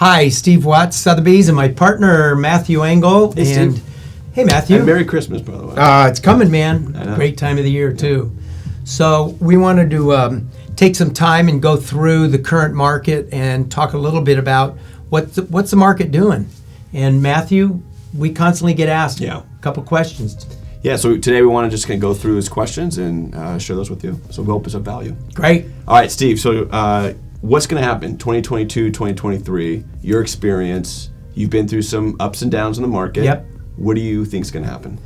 Hi, Steve Watts, Sotheby's, and my partner, Matthew Engel. Hey, and Steve. Hey, Matthew. And Merry Christmas, by the way. It's coming, man. I know. Great time of the year, too. So we wanted to take some time and go through the current market and talk a little bit about what's the market doing. And Matthew, we constantly get asked a couple questions. Yeah, so today we want to just kind of go through his questions and share those with you. So we hope it's of value. Great. All right, Steve, so what's going to happen 2022, 2023, your experience, you've been through some ups and downs in the market. Yep. What do you think is going to happen?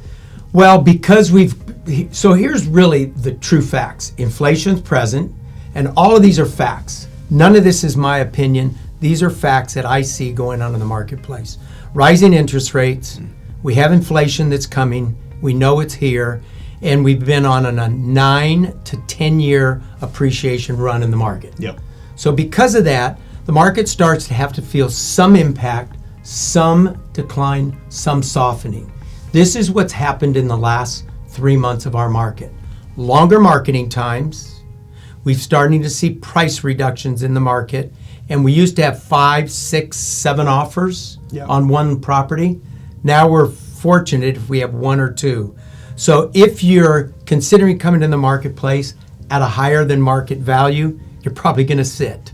Well, because so here's really the true facts. Inflation's present, and all of these are facts. None of this is my opinion. These are facts that I see going on in the marketplace. Rising interest rates, we have inflation that's coming, we know it's here, and we've been on a 9 to 10 year appreciation run in the market. Yep. So because of that, the market starts to have to feel some impact, some decline, some softening. This is what's happened in the last 3 months of our market. Longer marketing times, we're starting to see price reductions in the market, and we used to have 5, 6, 7 offers on one property. Now we're fortunate if we have 1 or 2. So if you're considering coming to the marketplace at a higher than market value, you're probably going to sit.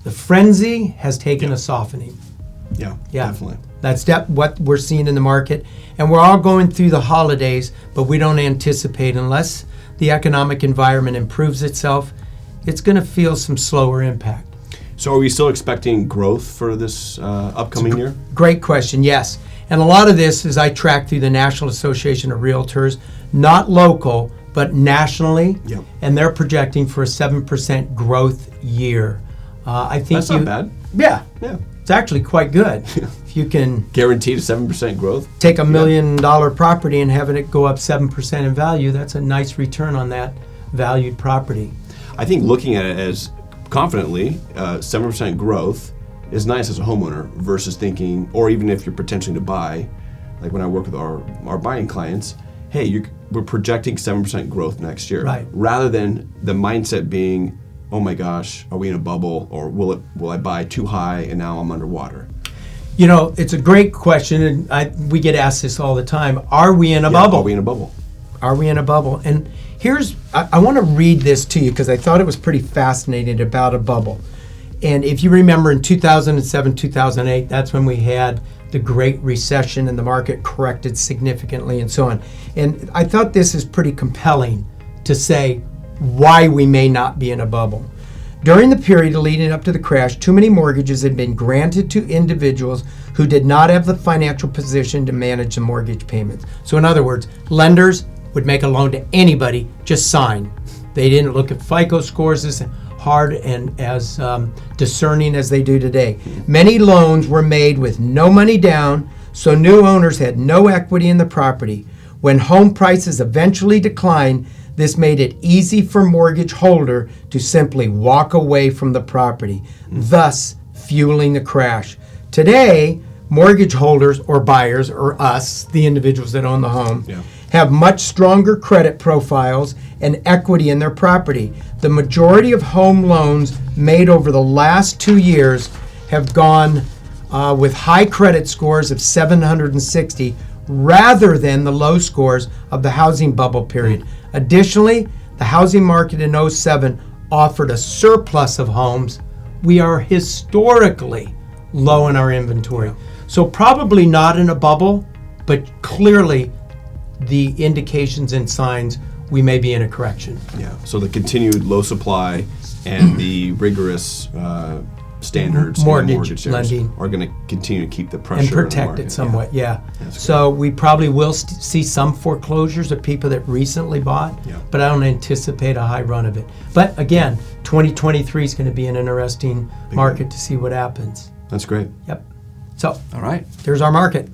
The frenzy has taken a softening. Yeah, definitely. That's what we're seeing in the market. And we're all going through the holidays, but we don't anticipate, unless the economic environment improves itself, it's going to feel some slower impact. So are we still expecting growth for this upcoming year? Great question, yes. And a lot of this is I track through the National Association of Realtors, not local, but nationally, and they're projecting for a 7% growth year. I think that's not bad. Yeah. It's actually quite good. If you can guaranteed a 7% growth, take $1 million property and having it go up 7% in value, that's a nice return on that valued property. I think looking at it as confidently, 7% growth is nice as a homeowner versus thinking, or even if you're potentially to buy, like when I work with our buying clients, hey, we're projecting 7% growth next year. Right. Rather than the mindset being, oh my gosh, are we in a bubble, or will I buy too high and now I'm underwater? You know, it's a great question, and we get asked this all the time. Are we in a bubble? Are we in a bubble? Are we in a bubble? And I want to read this to you because I thought it was pretty fascinating about a bubble. And if you remember in 2007, 2008, that's when we had the Great Recession and the market corrected significantly and so on. And I thought this is pretty compelling to say why we may not be in a bubble. During the period leading up to the crash, too many mortgages had been granted to individuals who did not have the financial position to manage the mortgage payments. So in other words, lenders would make a loan to anybody, just sign. They didn't look at FICO scores as hard and as discerning as they do today. Many loans were made with no money down, so new owners had no equity in the property. When home prices eventually declined, this made it easy for mortgage holder to simply walk away from the property, thus fueling the crash. Today, mortgage holders or buyers, or us, the individuals that own the home, have much stronger credit profiles and equity in their property. The majority of home loans made over the last 2 years have gone with high credit scores of 760 rather than the low scores of the housing bubble period. Additionally, the housing market in 2007 offered a surplus of homes. We are historically low in our inventory. So probably not in a bubble, but clearly the indications and signs we may be in a correction. Yeah, so the continued low supply and the rigorous standards mortgage in lending are going to continue to keep the pressure and in the protect market. it somewhat. So we probably will see some foreclosures of people that recently bought, but I don't anticipate a high run of it. But again, 2023 is going to be an interesting market to see what happens. That's great. Yep. So all right, there's our market.